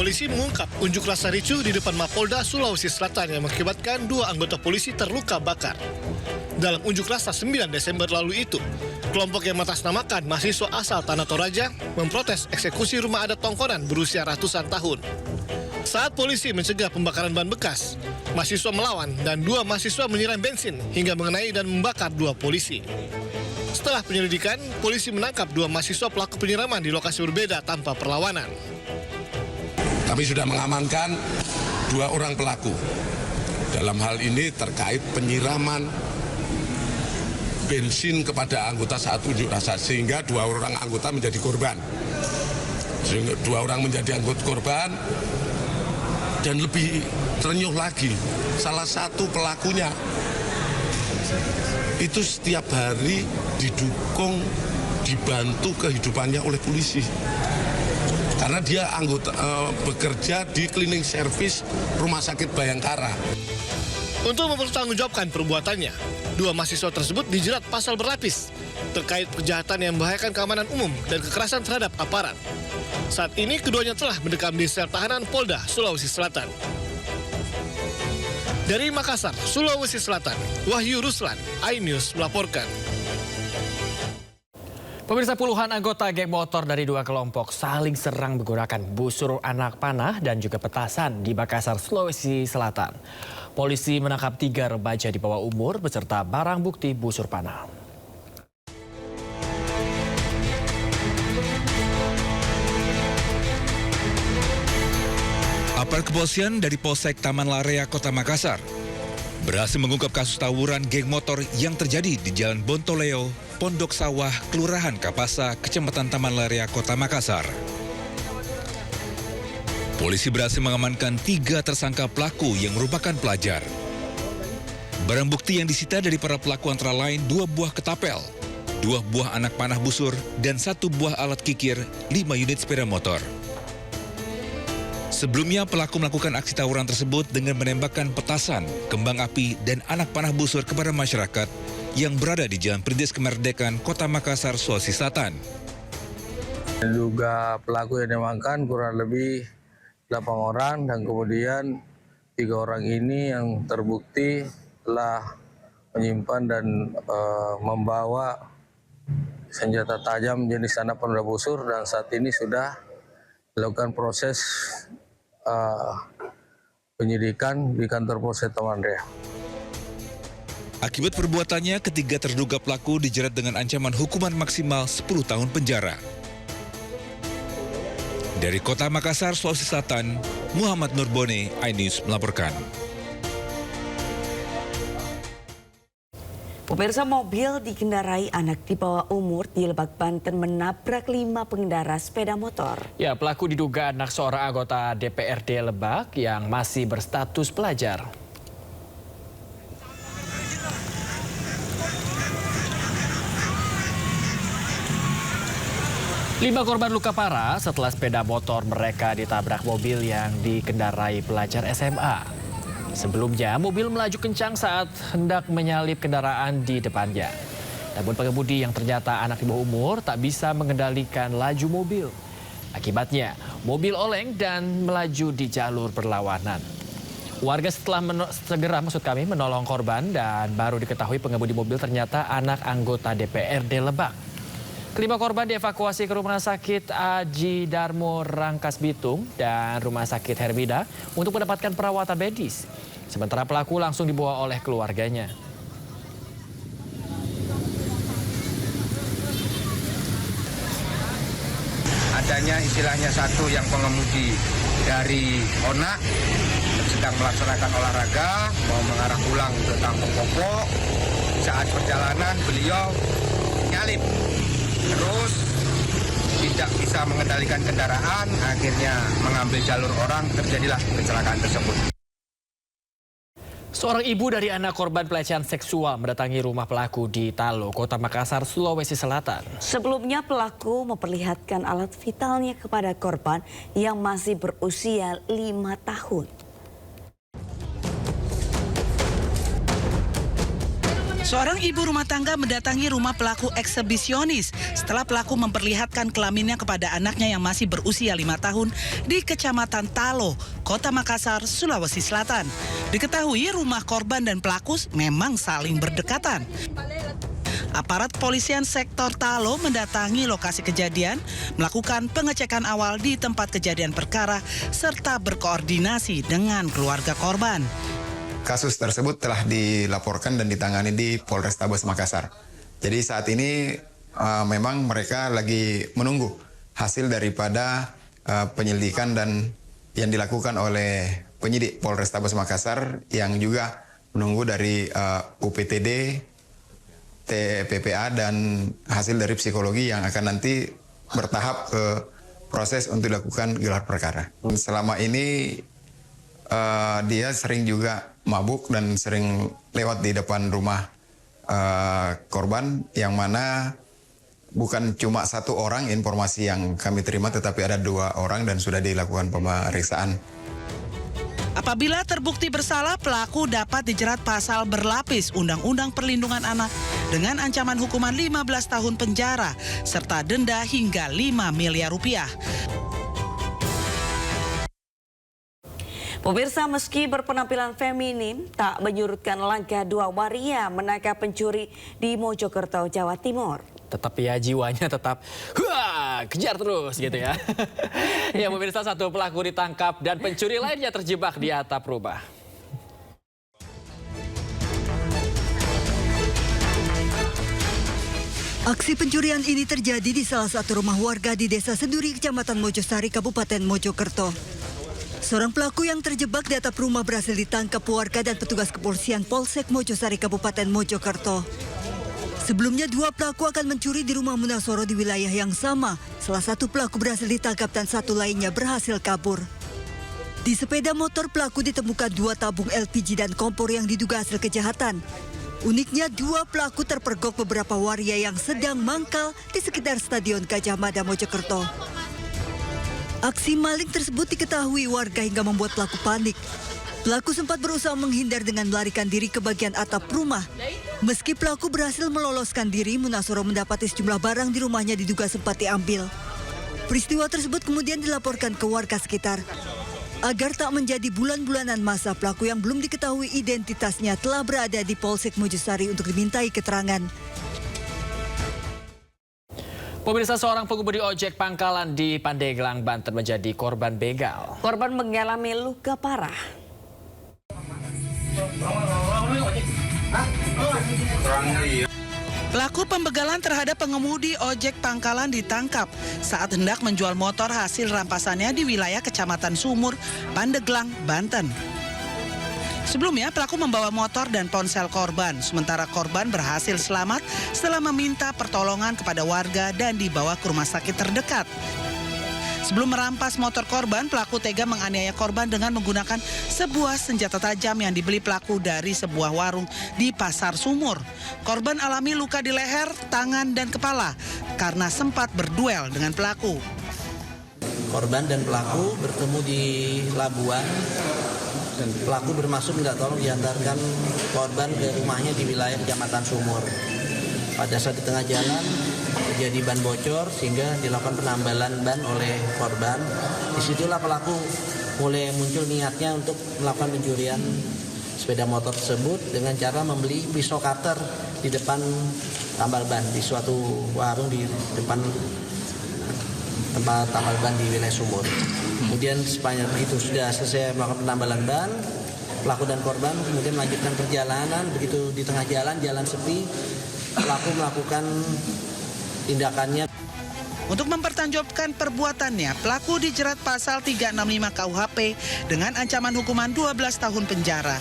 Polisi mengungkap unjuk rasa ricuh di depan Mapolda Sulawesi Selatan yang mengakibatkan 2 anggota polisi terluka bakar. Dalam unjuk rasa 9 Desember lalu itu, kelompok yang mengatasnamakan mahasiswa asal Tanah Toraja memprotes eksekusi rumah adat Tongkonan berusia ratusan tahun. Saat polisi mencegah pembakaran ban bekas, mahasiswa melawan dan 2 mahasiswa menyiram bensin hingga mengenai dan membakar 2 polisi. Setelah penyelidikan, polisi menangkap 2 mahasiswa pelaku penyiraman di lokasi berbeda tanpa perlawanan. Kami sudah mengamankan 2 orang pelaku. Dalam hal ini terkait penyiraman bensin kepada anggota saat unjuk rasa, sehingga 2 orang anggota menjadi korban. Sehingga 2 orang menjadi anggota korban, dan lebih terenyuh lagi, salah satu pelakunya itu setiap hari didukung, dibantu kehidupannya oleh polisi. Karena dia bekerja di cleaning service Rumah Sakit Bayangkara. Untuk mempertanggungjawabkan perbuatannya, 2 mahasiswa tersebut dijerat pasal berlapis terkait kejahatan yang membahayakan keamanan umum dan kekerasan terhadap aparat. Saat ini keduanya telah mendekam di sel tahanan Polda Sulawesi Selatan. Dari Makassar, Sulawesi Selatan, Wahyu Ruslan, iNews melaporkan. Pemirsa, puluhan anggota geng motor dari 2 kelompok saling serang menggunakan busur anak panah dan juga petasan di Makassar, Sulawesi Selatan. Polisi menangkap 3 remaja di bawah umur beserta barang bukti busur panah. Aparat kepolisian dari Polsek Taman Larea, Kota Makassar berhasil mengungkap kasus tawuran geng motor yang terjadi di Jalan Bontoleo, Pondok Sawah, Kelurahan Kapasa, Kecamatan Taman Larea, Kota Makassar. Polisi berhasil mengamankan 3 tersangka pelaku yang merupakan pelajar. Barang bukti yang disita dari para pelaku antara lain 2 buah ketapel, 2 buah anak panah busur, dan 1 buah alat kikir, 5 unit sepeda motor. Sebelumnya, pelaku melakukan aksi tawuran tersebut dengan menembakkan petasan, kembang api, dan anak panah busur kepada masyarakat yang berada di Jalan Perintis Kemerdekaan, Kota Makassar, Sulawesi Selatan. Diduga pelaku yang diamankan kurang lebih 8 orang, dan kemudian 3 orang ini yang terbukti telah menyimpan dan membawa senjata tajam jenis anak panah busur, dan saat ini sudah dilakukan proses penyidikan di kantor Polsek Taman Larea. Akibat perbuatannya, ketiga terduga pelaku dijerat dengan ancaman hukuman maksimal 10 tahun penjara. Dari Kota Makassar, Sulawesi Selatan, Muhammad Nurbone, iNews melaporkan. Pemirsa, mobil dikendarai anak di bawah umur di Lebak, Banten menabrak 5 pengendara sepeda motor. Ya, pelaku diduga anak seorang anggota DPRD Lebak yang masih berstatus pelajar. Lima korban luka parah setelah sepeda motor mereka ditabrak mobil yang dikendarai pelajar SMA. Sebelumnya, mobil melaju kencang saat hendak menyalip kendaraan di depannya. Namun pengemudi yang ternyata anak di bawah umur tak bisa mengendalikan laju mobil. Akibatnya, mobil oleng dan melaju di jalur berlawanan. Warga setelah segera menolong korban, dan baru diketahui pengemudi mobil ternyata anak anggota DPRD Lebak. Kelima korban dievakuasi ke Rumah Sakit Aji Darmo Rangkas Bitung dan Rumah Sakit Hermida untuk mendapatkan perawatan medis. Sementara pelaku langsung dibawa oleh keluarganya. Adanya istilahnya satu yang pengemudi dari Onak sedang melaksanakan olahraga, mau mengarah pulang ke Kampung Popok. Saat perjalanan beliau nyalip. Terus tidak bisa mengendalikan kendaraan, akhirnya mengambil jalur orang, terjadilah kecelakaan tersebut. Seorang ibu dari anak korban pelecehan seksual mendatangi rumah pelaku di Talo, Kota Makassar, Sulawesi Selatan. Sebelumnya pelaku memperlihatkan alat vitalnya kepada korban yang masih berusia 5 tahun. Seorang ibu rumah tangga mendatangi rumah pelaku eksibisionis setelah pelaku memperlihatkan kelaminnya kepada anaknya yang masih berusia 5 tahun di Kecamatan Talo, Kota Makassar, Sulawesi Selatan. Diketahui rumah korban dan pelaku memang saling berdekatan. Aparat kepolisian sektor Talo mendatangi lokasi kejadian, melakukan pengecekan awal di tempat kejadian perkara, serta berkoordinasi dengan keluarga korban. Kasus tersebut telah dilaporkan dan ditangani di Polrestabes Makassar. Jadi saat ini memang mereka lagi menunggu hasil daripada penyelidikan dan yang dilakukan oleh penyidik Polrestabes Makassar yang juga menunggu dari UPTD, TPPA dan hasil dari psikologi yang akan nanti bertahap ke proses untuk dilakukan gelar perkara. Selama ini dia sering juga mabuk dan sering lewat di depan rumah korban, yang mana bukan cuma satu orang informasi yang kami terima, tetapi ada 2 orang dan sudah dilakukan pemeriksaan. Apabila terbukti bersalah, pelaku dapat dijerat pasal berlapis Undang-Undang Perlindungan Anak dengan ancaman hukuman 15 tahun penjara serta denda hingga 5 miliar rupiah. Pemirsa, meski berpenampilan feminim, tak menyurutkan langkah 2 waria menangkap pencuri di Mojokerto, Jawa Timur. Tetapi ya jiwanya tetap kejar terus gitu ya. Ya pemirsa, 1 pelaku ditangkap dan pencuri lainnya terjebak di atap rumah. Aksi pencurian ini terjadi di salah satu rumah warga di Desa Senduri, Kecamatan Mojosari, Kabupaten Mojokerto. Seorang pelaku yang terjebak di atap rumah berhasil ditangkap warga dan petugas kepolisian Polsek Mojosari, Kabupaten Mojokerto. Sebelumnya 2 pelaku akan mencuri di rumah Munasoro di wilayah yang sama. Salah satu pelaku berhasil ditangkap dan 1 lainnya berhasil kabur. Di sepeda motor pelaku ditemukan 2 tabung LPG dan kompor yang diduga hasil kejahatan. Uniknya 2 pelaku terpergok beberapa waria yang sedang mangkal di sekitar Stadion Gajah Mada Mojokerto. Aksi maling tersebut diketahui warga hingga membuat pelaku panik. Pelaku sempat berusaha menghindar dengan melarikan diri ke bagian atap rumah. Meski pelaku berhasil meloloskan diri, Munasoro mendapati sejumlah barang di rumahnya diduga sempat diambil. Peristiwa tersebut kemudian dilaporkan ke warga sekitar. Agar tak menjadi bulan-bulanan masa, pelaku yang belum diketahui identitasnya telah berada di Polsek Mojosari untuk dimintai keterangan. Pemirsa, seorang pengemudi ojek pangkalan di Pandeglang, Banten menjadi korban begal. Korban mengalami luka parah. Pelaku pembegalan terhadap pengemudi ojek pangkalan ditangkap saat hendak menjual motor hasil rampasannya di wilayah Kecamatan Sumur, Pandeglang, Banten. Sebelumnya, pelaku membawa motor dan ponsel korban, sementara korban berhasil selamat setelah meminta pertolongan kepada warga dan dibawa ke rumah sakit terdekat. Sebelum merampas motor korban, pelaku tega menganiaya korban dengan menggunakan sebuah senjata tajam yang dibeli pelaku dari sebuah warung di Pasar Sumur. Korban alami luka di leher, tangan, dan kepala karena sempat berduel dengan pelaku. Korban dan pelaku bertemu di Labuan dan pelaku bermaksud minta tolong diantarkan korban ke rumahnya di wilayah Kecamatan Sumur. Pada saat di tengah jalan terjadi ban bocor sehingga dilakukan penambalan ban oleh korban. Disitulah pelaku mulai muncul niatnya untuk melakukan pencurian sepeda motor tersebut dengan cara membeli pisau cutter di depan tambal ban di suatu warung di depan tempat tambal ban di wilayah Sumur. Kemudian sepanjang itu sudah selesai melakukan penambalan ban, pelaku dan korban kemudian melanjutkan perjalanan. Begitu di tengah jalan, jalan sepi, pelaku melakukan tindakannya. Untuk mempertanggungjawabkan perbuatannya, pelaku dijerat pasal 365 KUHP dengan ancaman hukuman 12 tahun penjara.